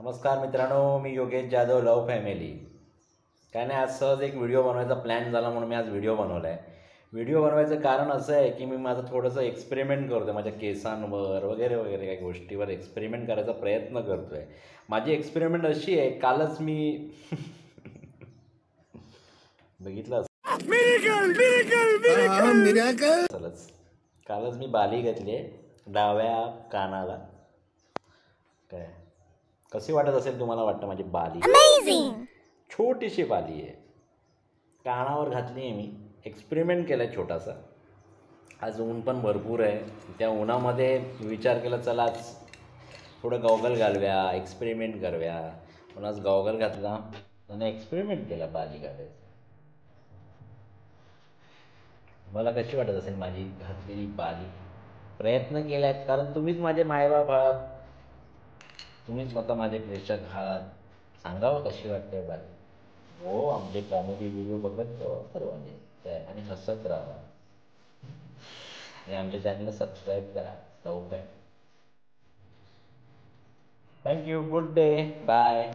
नमस्कार मित्रांनो, मी योगेश जाधव, लव फॅमिली. काय नाही, आज सहज एक व्हिडिओ बनवायचा प्लॅन झाला म्हणून मी आज व्हिडिओ बनवला आहे. व्हिडिओ बनवायचं कारण असं आहे की मी माझं थोडंसं एक्सपेरिमेंट करतो आहे, माझ्या केसांवर वगैरे वगैरे काही गोष्टीवर एक्सपेरिमेंट करायचा प्रयत्न करतो आहे. माझी एक्सपेरिमेंट अशी आहे, कालच मी बघितलं चलच कालच मी बाली घातली आहे डाव्या कानाला. काय कशी वाटत असेल तुम्हाला? वाटतं माझी बाली छोटीशी बाली आहे, कानावर घातली आहे. मी एक्सपेरिमेंट केला आहे छोटासा. आज ऊन पण भरपूर आहे, त्या उन्हामध्ये विचार केला चला आज थोडं गॉगल घालूया, एक्सपेरिमेंट करूया म्हणून आज गॉगल घातला आणि एक्सपेरिमेंट केला बाली घालायचा. मला कशी वाटत असेल माझी घातलेली बाली? प्रयत्न केला आहेत कारण तुम्हीच माझे मायबाप आहात, तुम्हीच स्वतः माझे प्रेक्षक आहात. सांगावं कशी वाटते बाली. हो, आमचे कॉमेडी व्हिडिओ बघत सर्वांनी आणि हसत राहा आणि आमच्या चॅनलला सबस्क्राईब करा. थँक्यू. Good day. बाय.